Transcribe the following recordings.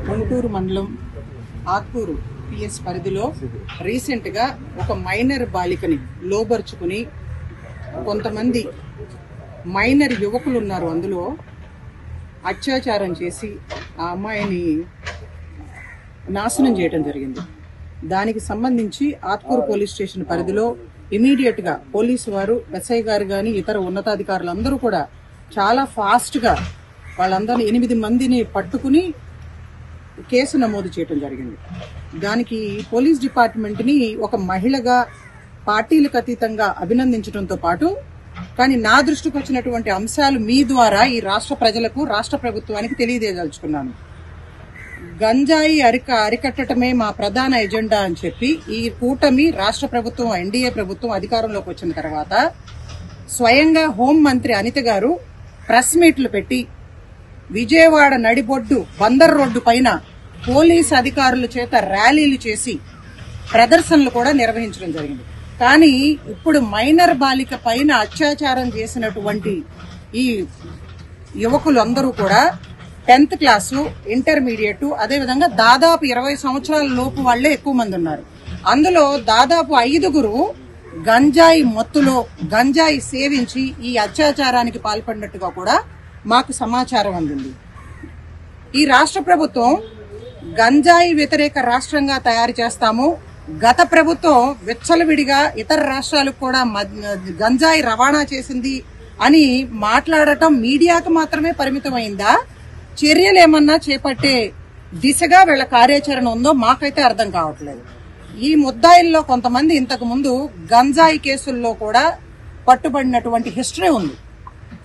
గుంటూరు మండలం ఆత్కూరు పిఎస్ పరిధిలో రీసెంట్ గా ఒక మైనర్ బాలికని లోబర్చుకుని కొంతమంది మైనర్ యువకులు ఉన్నారు, అందులో అత్యాచారం చేసి ఆ అమ్మాయిని నాశనం చేయడం జరిగింది. దానికి సంబంధించి ఆత్కూరు పోలీస్ స్టేషన్ పరిధిలో ఇమీడియట్ గా పోలీసు వారు, ఎస్ఐ గారు గాని ఇతర ఉన్నతాధికారులు అందరూ కూడా చాలా ఫాస్ట్ గా వాళ్ళందరినీ 8 మందిని పట్టుకుని కేసు నమోదు చేయడం జరిగింది. దానికి పోలీస్ డిపార్ట్మెంట్ ని ఒక మహిళగా పార్టీలకు అతీతంగా అభినందించడంతో పాటు, కానీ నా దృష్టికి వచ్చినటువంటి అంశాలు మీ ద్వారా ఈ రాష్ట్ర ప్రజలకు, రాష్ట్ర ప్రభుత్వానికి తెలియజేయదలుచుకున్నాను. గంజాయి అరికట్టడమే మా ప్రధాన ఎజెండా అని చెప్పి ఈ కూటమి రాష్ట్ర ప్రభుత్వం, ఎన్డీఏ ప్రభుత్వం అధికారంలోకి వచ్చిన తర్వాత స్వయంగా హోంమంత్రి అనిత గారు ప్రెస్ మీట్లు పెట్టి విజయవాడ నడిబొడ్డు బందర్ రోడ్డు పైన పోలీసు అధికారుల చేత ర్యాలీలు చేసి ప్రదర్శనలు కూడా నిర్వహించడం జరిగింది. కానీ ఇప్పుడు మైనర్ బాలిక పైన అత్యాచారం చేసినటువంటి ఈ యువకులు అందరూ కూడా 10th క్లాసు, ఇంటర్మీడియట్, అదేవిధంగా దాదాపు 20 సంవత్సరాల లోపు వాళ్లే ఎక్కువ మంది ఉన్నారు. అందులో దాదాపు 5గురు గంజాయి మత్తులో గంజాయి సేవించి ఈ అత్యాచారానికి పాల్పడినట్టుగా కూడా మాకు సమాచారం అందింది. ఈ రాష్ట్ర ప్రభుత్వం గంజాయి వ్యతిరేక రాష్ట్రంగా తయారు చేస్తాము, గత ప్రభుత్వం విచ్చలవిడిగా ఇతర రాష్ట్రాలకు కూడా గంజాయి రవాణా చేసింది అని మాట్లాడటం మీడియాకు మాత్రమే పరిమితమైందా? చర్యలు ఏమన్నా చేపట్టే దిశగా వీళ్ల కార్యాచరణ ఉందో మాకైతే అర్థం కావట్లేదు. ఈ ముద్దాయిల్లో కొంతమంది ఇంతకు ముందు గంజాయి కేసుల్లో కూడా పట్టుబడినటువంటి హిస్టరీ ఉంది.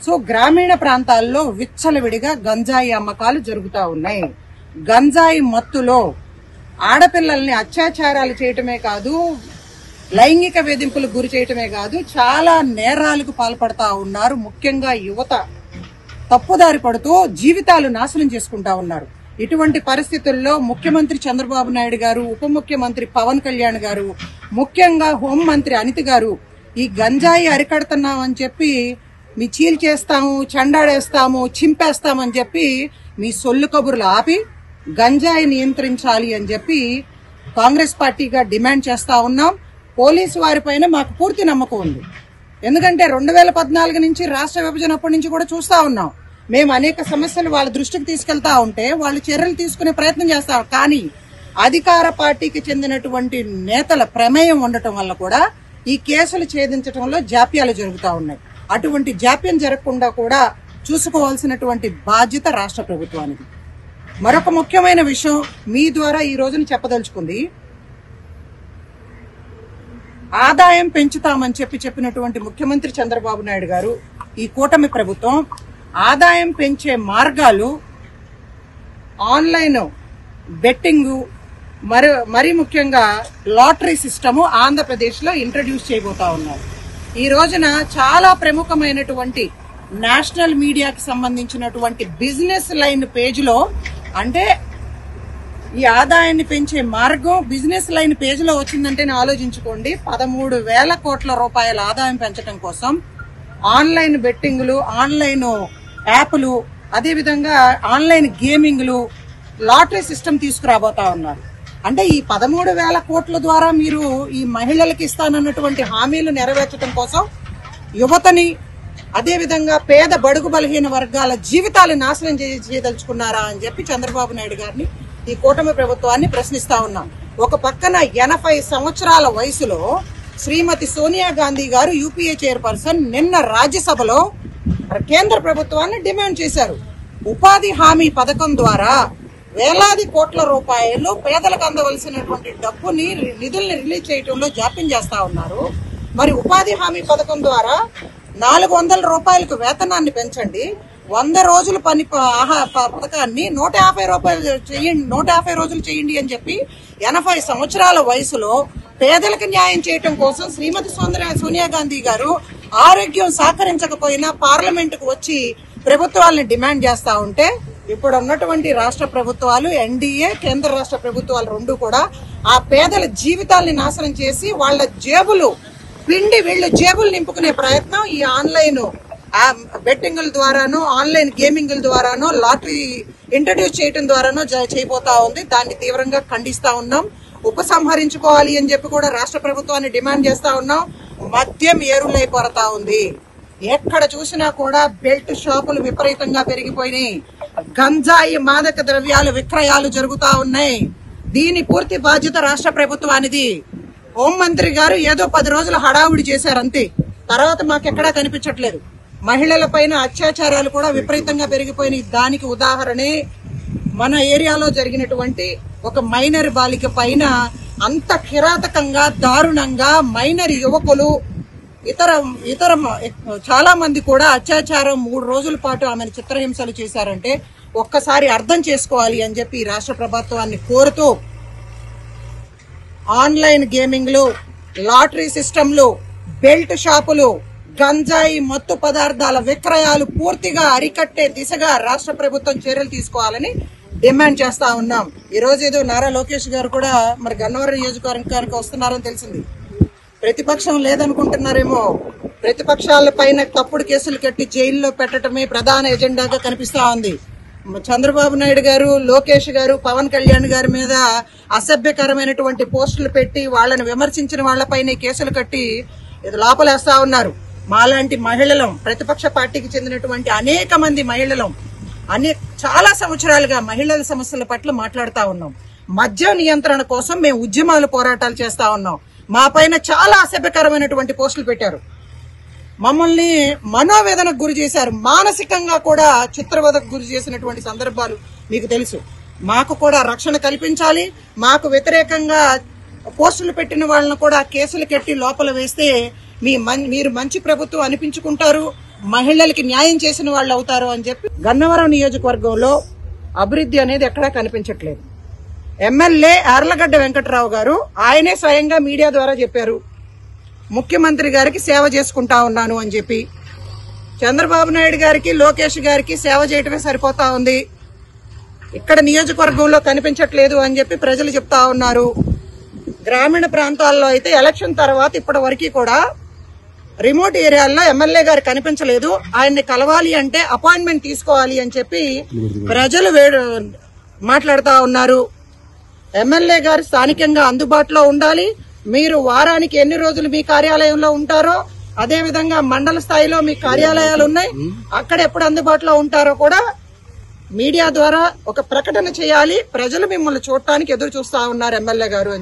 సో గ్రామీణ ప్రాంతాల్లో విచ్చలవిడిగా గంజాయి అమ్మకాలు జరుగుతూ ఉన్నాయి. గంజాయి మత్తులో ఆడపిల్లల్ని అత్యాచారాలు చేయటమే కాదు, లైంగిక వేధింపులకు గురి చేయటమే కాదు, చాలా నేరాలకు పాల్పడతా ఉన్నారు. ముఖ్యంగా యువత తప్పుదారి పడుతూ జీవితాలు నాశనం చేసుకుంటా ఉన్నారు. ఇటువంటి పరిస్థితుల్లో ముఖ్యమంత్రి చంద్రబాబు నాయుడు గారు, ఉప ముఖ్యమంత్రి పవన్ కళ్యాణ్ గారు, ముఖ్యంగా హోంమంత్రి అనిత గారు ఈ గంజాయి అరికడుతున్నామని చెప్పి మీ చీల్ చేస్తాము, చెండాడేస్తాము, చింపేస్తామని చెప్పి మీ సొల్లు కబుర్లు ఆపి గంజాయి నియంత్రించాలి అని చెప్పి కాంగ్రెస్ పార్టీగా డిమాండ్ చేస్తా ఉన్నాం. పోలీసు వారిపైన మాకు పూర్తి నమ్మకం ఉంది. ఎందుకంటే 2014 నుంచి రాష్ట్ర విభజన అప్పటి నుంచి కూడా చూస్తా ఉన్నాం. మేము అనేక సమస్యలు వాళ్ళ దృష్టికి తీసుకెళ్తా ఉంటే వాళ్ళు చర్యలు తీసుకునే ప్రయత్నం చేస్తాం. కానీ అధికార పార్టీకి చెందినటువంటి నేతల ప్రమేయం ఉండటం వల్ల కూడా ఈ కేసులు ఛేదించడంలో జాప్యాలు జరుగుతూ ఉన్నాయి. అటువంటి జాప్యం జరగకుండా కూడా చూసుకోవాల్సినటువంటి బాధ్యత రాష్ట్ర ప్రభుత్వానికి. మరొక ముఖ్యమైన విషయం మీ ద్వారా ఈ రోజున చెప్పదలుచుకుంది, ఆదాయం పెంచుతామని చెప్పినటువంటి ముఖ్యమంత్రి చంద్రబాబు నాయుడు గారు, ఈ కూటమి ప్రభుత్వం ఆదాయం పెంచే మార్గాలు ఆన్లైన్ బెట్టింగ్, మరి ముఖ్యంగా లాటరీ సిస్టము ఆంధ్రప్రదేశ్ లో ఇంట్రడ్యూస్ చేయబోతా ఉన్నారు. ఈ రోజున చాలా ప్రముఖమైనటువంటి నేషనల్ మీడియాకి సంబంధించినటువంటి బిజినెస్ లైన్ పేజీలో, అంటే ఈ ఆదాయాన్ని పెంచే మార్గం బిజినెస్ లైన్ పేజీలో వచ్చిందంటే ఆలోచించుకోండి. 13,000 కోట్ల రూపాయల ఆదాయం పెంచడం కోసం ఆన్లైన్ బెట్టింగ్లు, ఆన్లైన్ యాప్లు, అదేవిధంగా ఆన్లైన్ గేమింగ్లు, లాటరీ సిస్టమ్ తీసుకురాబోతా ఉన్నారు. అంటే ఈ 13,000 కోట్ల ద్వారా మీరు ఈ మహిళలకు ఇస్తానన్నటువంటి హామీలు నెరవేర్చడం కోసం యువతని, అదేవిధంగా పేద బడుగు బలహీన వర్గాల జీవితాలు నాశనం చేయదలుచుకున్నారా అని చెప్పి చంద్రబాబు నాయుడు గారిని, ఈ కూటమి ప్రభుత్వాన్ని ప్రశ్నిస్తా ఉన్నాం. ఒక పక్కన 80 సంవత్సరాల వయసులో శ్రీమతి సోనియా గాంధీ గారు, యూపీఏ చైర్పర్సన్, నిన్న రాజ్యసభలో కేంద్ర ప్రభుత్వాన్ని డిమాండ్ చేశారు. ఉపాధి హామీ పథకం ద్వారా వేలాది కోట్ల రూపాయలు పేదలకు అందవలసినటువంటి డబ్బుని, నిధుల్ని రిలీజ్ చేయడంలో జాప్యం చేస్తా ఉన్నారు. మరి ఉపాధి హామీ పథకం ద్వారా 400 రూపాయలకు వేతనాన్ని పెంచండి, 100 రోజుల పని పథకాన్ని 150 రోజులు చేయండి అని చెప్పి 80 సంవత్సరాల వయసులో పేదలకు న్యాయం చేయటం కోసం శ్రీమతి సోనియా గాంధీ గారు ఆరోగ్యం సహకరించకపోయినా పార్లమెంటుకు వచ్చి ప్రభుత్వాలను డిమాండ్ చేస్తా ఉంటే, ఇప్పుడు ఉన్నటువంటి రాష్ట్ర ప్రభుత్వాలు, ఎన్డీఏ, కేంద్ర రాష్ట్ర ప్రభుత్వాలు రెండు కూడా ఆ పేదల జీవితాల్ని నాశనం చేసి వాళ్ళ జేబులు పిండి వీళ్ళు జేబులు నింపుకునే ప్రయత్నం ఈ ఆన్లైన్ బెట్టింగ్ల ద్వారానో, ఆన్లైన్ గేమింగ్ల ద్వారానో, లాటరీ ఇంట్రడ్యూస్ చేయడం ద్వారానో చేయబోతా ఉంది. దాన్ని తీవ్రంగా ఖండిస్తా ఉన్నాం. ఉపసంహరించుకోవాలి అని చెప్పి కూడా రాష్ట్ర ప్రభుత్వాన్ని డిమాండ్ చేస్తా ఉన్నాం. మద్యం ఏరులైపోతా ఉంది. ఎక్కడ చూసినా కూడా బెల్ట్ షాపులు విపరీతంగా పెరిగిపోయినాయి. గంజాయి మాదక ద్రవ్యాలు విక్రయాలు జరుగుతా ఉన్నాయి. దీని పూర్తి బాధ్యత రాష్ట్ర ప్రభుత్వానిది. హోంమంత్రి గారు ఏదో 10 రోజులు హడావుడి చేశారంతే. తర్వాత మాకెక్కడా కనిపించట్లేదు. మహిళల పైన అత్యాచారాలు కూడా విపరీతంగా పెరిగిపోయినాయి. దానికి ఉదాహరణే మన ఏరియాలో జరిగినటువంటి ఒక మైనర్ బాలిక పైన అంత కిరాతకంగా దారుణంగా మైనర్ యువకులు ఇతర చాలా మంది కూడా అత్యాచారం 3 రోజుల పాటు ఆమెను చిత్రహింసలు చేశారంటే ఒక్కసారి అర్థం చేసుకోవాలి అని చెప్పి రాష్ట్ర ప్రభుత్వాన్ని కోరుతూ ఆన్లైన్ గేమింగ్లు, లాటరీ సిస్టంలు, బెల్ట్ షాపులు, గంజాయి మత్తు పదార్థాల విక్రయాలు పూర్తిగా అరికట్టే దిశగా రాష్ట్ర ప్రభుత్వం చర్యలు తీసుకోవాలని డిమాండ్ చేస్తా ఉన్నాం. ఈ రోజు ఏదో నారా లోకేష్ గారు కూడా మరి గన్నవరం నియోజకవర్గానికి వస్తున్నారని తెలిసింది. ప్రతిపక్షం లేదనుకుంటున్నారేమో. ప్రతిపక్షాల పైన తప్పుడు కేసులు కట్టి జైల్లో పెట్టడమే ప్రధాన ఎజెండాగా కనిపిస్తా ఉంది. చంద్రబాబు నాయుడు గారు, లోకేష్ గారు, పవన్ కళ్యాణ్ గారి మీద అసభ్యకరమైనటువంటి పోస్టులు పెట్టి వాళ్ళని విమర్శించిన వాళ్లపైనే కేసులు కట్టి లోపలేస్తా ఉన్నారు. మాలాంటి మహిళలం, ప్రతిపక్ష పార్టీకి చెందినటువంటి అనేక మంది మహిళలం చాలా సంవత్సరాలుగా మహిళల సమస్యల పట్ల మాట్లాడుతా ఉన్నాం. మద్య నియంత్రణ కోసం మేము ఉద్యమాలు, పోరాటాలు చేస్తా ఉన్నాం. మా పైన చాలా అసభ్యకరమైనటువంటి పోస్టులు పెట్టారు. మమ్మల్ని మనోవేదనకు గురి చేశారు. మానసికంగా కూడా చిత్రవదకు గురి చేసినటువంటి సందర్భాలు మీకు తెలుసు. మాకు కూడా రక్షణ కల్పించాలి. మాకు వ్యతిరేకంగా పోస్టులు పెట్టిన వాళ్ళను కూడా కేసులు కట్టి లోపల వేస్తే మీరు మంచి ప్రభుత్వం అనిపించుకుంటారు, మహిళలకి న్యాయం చేసిన వాళ్ళు అవుతారు అని చెప్పి గన్నవరం నియోజకవర్గంలో అభివృద్ధి అనేది ఎక్కడా కనిపించట్లేదు. ఎమ్మెల్యే యార్లగడ్డ వెంకట్రావు గారు ఆయనే స్వయంగా మీడియా ద్వారా చెప్పారు, ముఖ్యమంత్రి గారికి సేవ చేసుకుంటా ఉన్నాను అని చెప్పి. చంద్రబాబు నాయుడు గారికి, లోకేష్ గారికి సేవ చేయటమే సరిపోతా ఉంది, ఇక్కడ నియోజకవర్గంలో కనిపించట్లేదు అని చెప్పి ప్రజలు చెప్తా ఉన్నారు. గ్రామీణ ప్రాంతాల్లో అయితే ఎలక్షన్ తర్వాత ఇప్పటి వరకు కూడా రిమోట్ ఏరియాల్లో ఎమ్మెల్యే గారు కనిపించలేదు. ఆయన్ని కలవాలి అంటే అపాయింట్మెంట్ తీసుకోవాలి అని చెప్పి ప్రజలు మాట్లాడుతా ఉన్నారు. ఎమ్మెల్యే గారు స్థానికంగా అందుబాటులో ఉండాలి. మీరు వారానికి ఎన్ని రోజులు మీ కార్యాలయంలో ఉంటారో, అదే విధంగా మండల స్థాయిలో మీ కార్యాలయాలు ఉన్నాయి, అక్కడ ఎప్పుడు అందుబాటులో ఉంటారో కూడా మీడియా ద్వారా ఒక ప్రకటన చేయాలి. ప్రజలు మిమ్మల్ని చూడటానికి ఎదురు చూస్తా ఉన్నారు ఎమ్మెల్యే గారు అని.